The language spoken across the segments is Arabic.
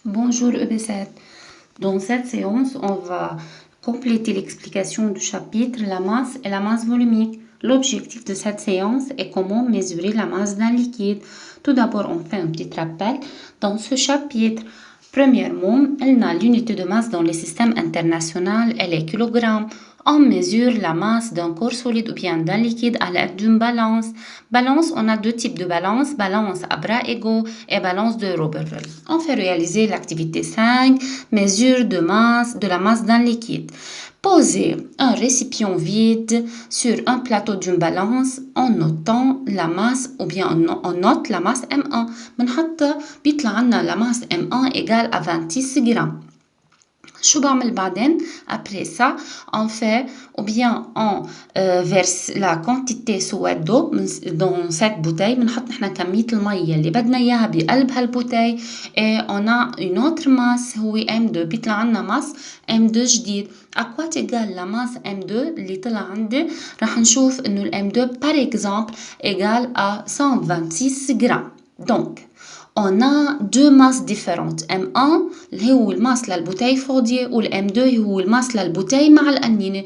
Bonjour EB7. Dans cette séance, on va compléter l'explication du chapitre la masse et la masse volumique. L'objectif de cette séance est comment mesurer la masse d'un liquide. Tout d'abord, on fait un petit rappel. Dans ce chapitre, premièrement, elle a l'unité de masse dans les systèmes internationaux, elle est kilogramme. On mesure la masse d'un corps solide ou bien d'un liquide à l'aide d'une balance. Balance, on a deux types de balance, balance à bras égaux et balance de Roberval. On fait réaliser l'activité 5, mesure de la masse d'un liquide. Poser un récipient vide sur un plateau d'une balance en notant la masse ou bien on note la masse M1. بنحط بيطلع عنا la masse M1 égale à 26 grammes. شو بعمل بعدين après ça on fait ou bien on verse la quantité سواد d'eau dans cette bouteille بنحط نحنا كمية المية اللي بدنا إياها بقلب هالبوتاي et on a une autre masse هو M2 بيطلع عنا masse M2 جديد à quoi égale la masse M2 اللي طلع عندي رح نشوف إنه ال M2 par exemple égale à 126 grammes donc on a deux masses différentes M1 اللي هو الماس للبوتاي فاضية والM2 هو الماس للبوتاي مع القنينة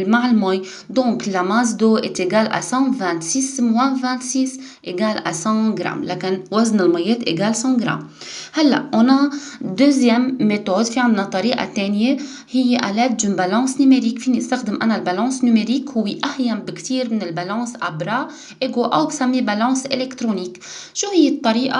مع المي donc la masse d'eau est égale à 126 moins 26 égale à 100 grammes لكن وزن الميات égale 100 grammes. هلا on a deuxième méthode في عنا طريقة تانية هي à l'aide d'une balance numérique. فيني استخدم أنا البالانس نيميريك هو أهين بكتير من البالانس عبرا إيجو أو بسميه بالانس إلكترونيك. شو هي الطريقة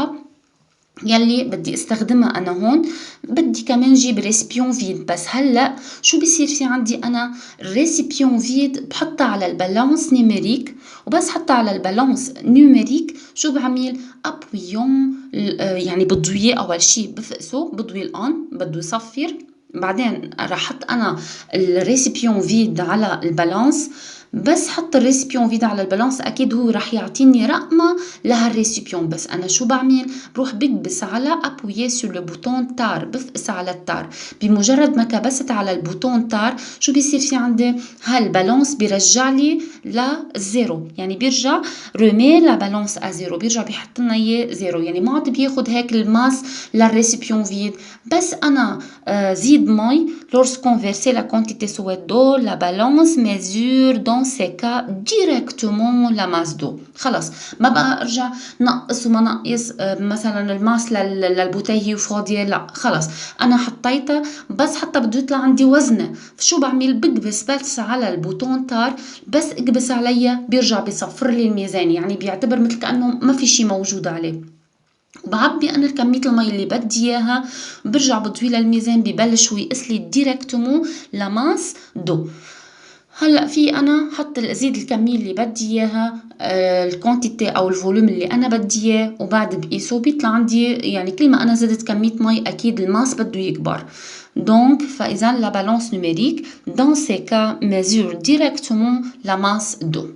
يلي بدي استخدمها انا هون؟ بدي كمان جيب ريسيبيون فيد بس هلا شو بيصير في عندي انا ريسيبيون فيد بحطها على البالانس نيميريك وبس حطها على البالانس نيميريك شو بعمل ابويون يعني بضويه اول شي بفقسه بضوي الان بده يصفر بعدين رح احط انا الريسيبيون فيد على البالانس بس حط الريسيبيون فيدا على البالانس اكيد هو رح يعطيني رقمه لهالريسيبيون بس انا شو بعمل بروح بكبس على ابويي سور لو بوتون تار بفقس على التار بمجرد ما كبست على البوتون تار شو بيصير في عندي هالبالانس بيرجع لي للزيرو يعني بيرجع رمي لا بالانس ا زيرو بيرجع بيحط لنا اياه زيرو يعني ما عاد بياخد هيك الماس للريسيبيون فيد بس انا زيد مي lorsqu'on versait la quantité souhaitée d'eau la balance mesure dans ces cas directement la masse d'eau. خلص ما بقى ارجع نقص وما نقص مثلا الماس للبوتيه هي فاضيه لا خلص انا حطيتها بس حتى بده يطلع عندي وزنه فشو بعمل بكبس بس على البوتون تار بس اكبس عليها بيرجع بيصفر لي الميزان يعني بيعتبر مثل كأنه ما في شي موجود عليه بعبي انا كميه المي اللي بدي اياها برجع بضوي للميزان ببلش ويقيس لي ديريكتومون لماس دو. هلا في انا حط ازيد الكميه اللي بدي اياها الكونتيتي او الفوليوم اللي انا بدي اياه وبعد بقيسه بيطلع عندي يعني كل ما انا زدت كميه مي اكيد الماس بده يكبر. Donc, فإذا la balance numérique dans ces cas mesure directement la masse d'eau.